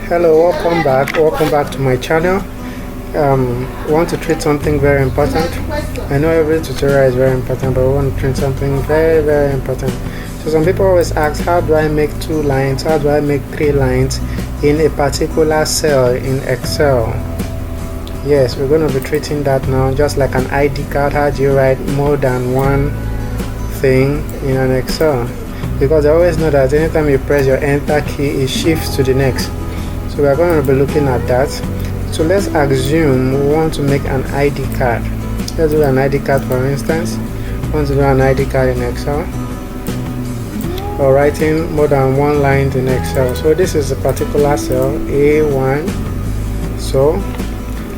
Hello, welcome back to my channel. We want to treat something very important. I know every tutorial is very important, but we want to treat something very important. So some people always ask, how do I make 2 lines, how do I make 3 lines in a particular cell in Excel? Yes, we're going to be treating that now, just like an ID card. How do you write more than one thing in an Excel? Because I always know that anytime you press your enter key, it shifts to the next. So we are going to be looking at that. So let's assume we want to make an ID card. Let's do an ID card, for instance. We want to do an ID card in Excel, or writing more than 1 line in Excel. So this is a particular cell, A1. So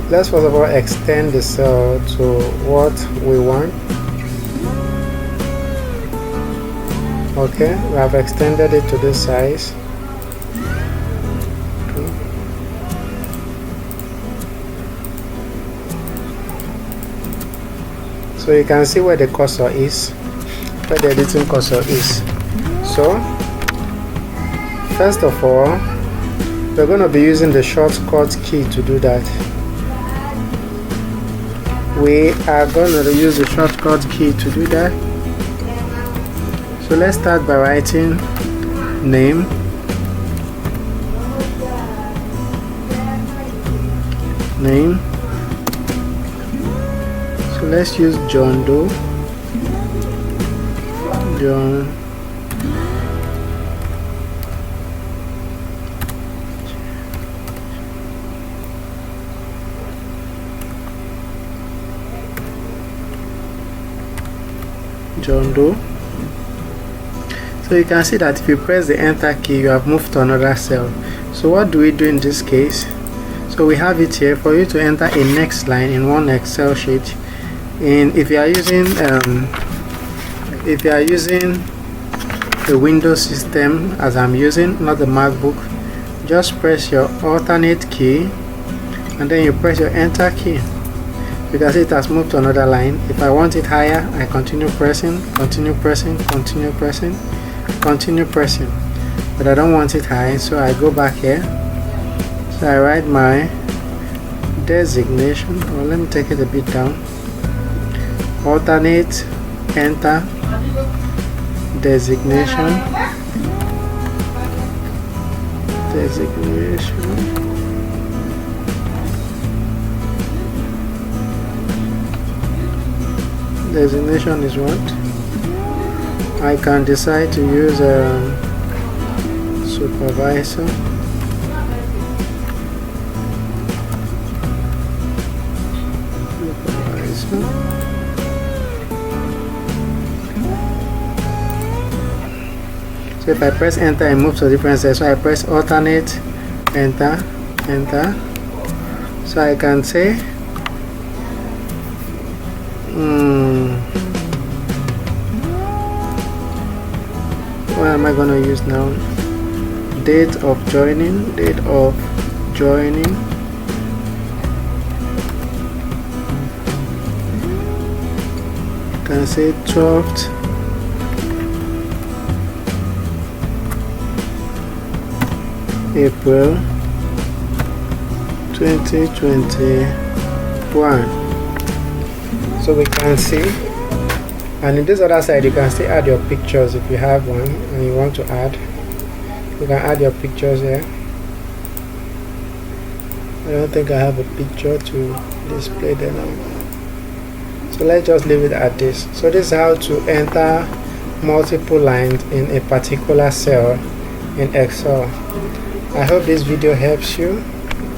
let's first of all extend the cell to what we want. Okay, we have extended it to this size. So you can see where the cursor is, where the editing cursor is. So first of all, we're going to be using the shortcut key to do that. We are going to use the shortcut key to do that. So let's start by writing name, so let's use John Doe, John Doe. So you can see that if you press the enter key, you have moved to another cell. So what do we do in this case? So we have it here for you to enter a next line in one Excel sheet. And if you are using a Windows system, as I'm using, not the MacBook, just press your alternate key and then you press your enter key. You can see it has moved to another line. If I want it higher, I continue pressing, but I don't want it high, so I go back here. So I write my designation, or let me take it a bit down. Alternate, enter, designation. Designation is what? I can decide to use supervisor. So if I press enter, I move to a different set. So I press alternate, enter. So I can say what am I going to use now? Date of joining. You can say 12th April 2021. So we can see, and in this other side you can still add your pictures if you have one and you want to add. You can add your pictures here. I don't think I have a picture to display there now, so let's just leave it at this. So this is how to enter multiple lines in a particular cell in Excel. I hope this video helps you.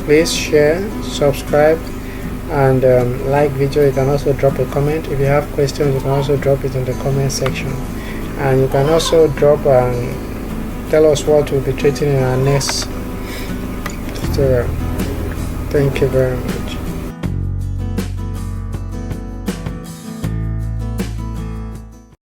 Please share, subscribe, and like video. You can also drop a comment. If you have questions, you can also drop it in the comment section, and you can also drop and tell us what we'll be treating in our next tutorial. Thank you very much.